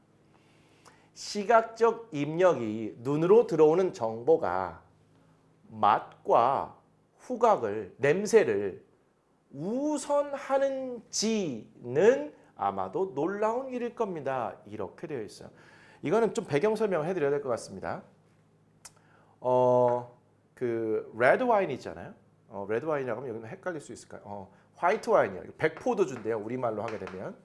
시각적 입력이 눈으로 들어오는 정보가 맛과 후각을, 냄새를 우선하는지는 아마도 놀라운 일일 겁니다. 이렇게 되어 있어요. 이거는 좀 배경 설명을 해드려야 될 것 같습니다. 그 레드 와인 있잖아요. 레드 와인이라고 하면 여기는 헷갈릴 수 있을까요? 화이트 와인이요. 백포도주인데요. 우리말로 하게 되면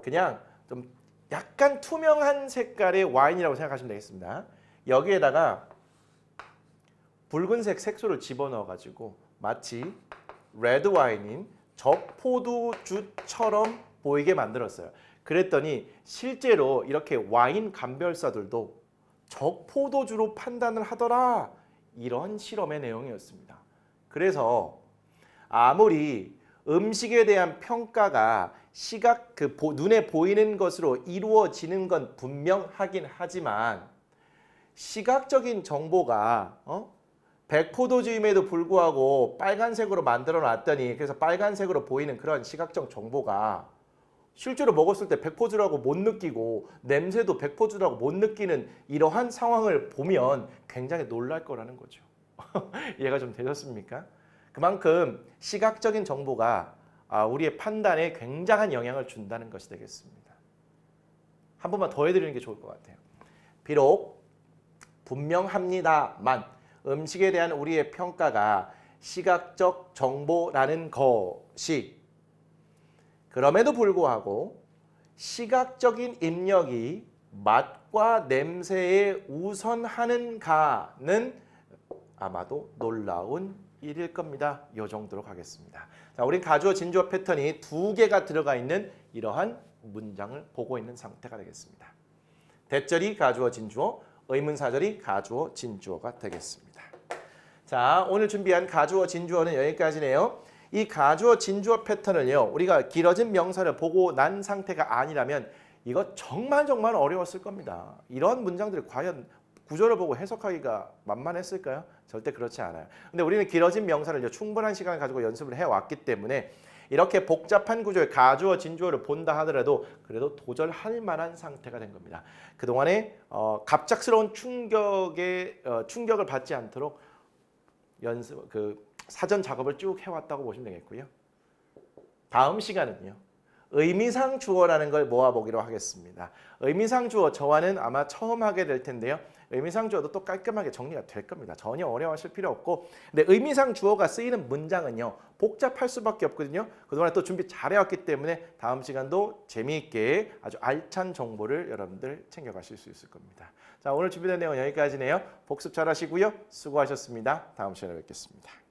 그냥 좀 약간 투명한 색깔의 와인이라고 생각하시면 되겠습니다. 여기에다가 붉은색 색소를 집어넣어 가지고 마치 레드 와인인 적포도주처럼 보이게 만들었어요. 그랬더니 실제로 이렇게 와인 감별사들도 적포도주로 판단을 하더라. 이런 실험의 내용이었습니다. 그래서 아무리 음식에 대한 평가가 시각 눈에 보이는 것으로 이루어지는 건 분명하긴 하지만 시각적인 정보가 백포도주임에도 불구하고 빨간색으로 만들어 놨더니 그래서 빨간색으로 보이는 그런 시각적 정보가 실제로 먹었을 때 백포도주라고 못 느끼고 냄새도 백포도주라고 못 느끼는 이러한 상황을 보면 굉장히 놀랄 거라는 거죠. 이해가 좀 되셨습니까? 그만큼 시각적인 정보가 우리의 판단에 굉장한 영향을 준다는 것이 되겠습니다. 한 번만 더 해드리는 게 좋을 것 같아요. 비록 분명합니다만 음식에 대한 우리의 평가가 시각적 정보라는 것이 그럼에도 불구하고 시각적인 입력이 맛과 냄새에 우선하는가는 아마도 놀라운 일일 겁니다. 이 정도로 가겠습니다. 자, 우린 가주어 진주어 패턴이 2개가 들어가 있는 이러한 문장을 보고 있는 상태가 되겠습니다. 대절이 가주어 진주어, 의문사절이 가주어 진주어가 되겠습니다. 자, 오늘 준비한 가주어 진주어는 여기까지네요. 이 가주어 진주어 패턴을요. 우리가 길어진 명사를 보고 난 상태가 아니라면 이거 정말 어려웠을 겁니다. 이런 문장들이 과연 구조를 보고 해석하기가 만만했을까요? 절대 그렇지 않아요. 근데 우리는 길어진 명사를 충분한 시간을 가지고 연습을 해왔기 때문에 이렇게 복잡한 구조의 가주어 진주어를 본다 하더라도 그래도 도전할 만한 상태가 된 겁니다. 그동안에 갑작스러운 충격을 받지 않도록 사전 작업을 쭉 해왔다고 보시면 되겠고요. 다음 시간은요. 의미상 주어라는 걸 모아보기로 하겠습니다. 의미상 주어 저와는 아마 처음 하게 될 텐데요. 의미상 주어도 또 깔끔하게 정리가 될 겁니다. 전혀 어려워하실 필요 없고, 근데 의미상 주어가 쓰이는 문장은요 복잡할 수밖에 없거든요. 그동안 또 준비 잘해왔기 때문에 다음 시간도 재미있게 아주 알찬 정보를 여러분들 챙겨가실 수 있을 겁니다. 자, 오늘 준비된 내용 여기까지네요. 복습 잘하시고요. 수고하셨습니다. 다음 시간에 뵙겠습니다.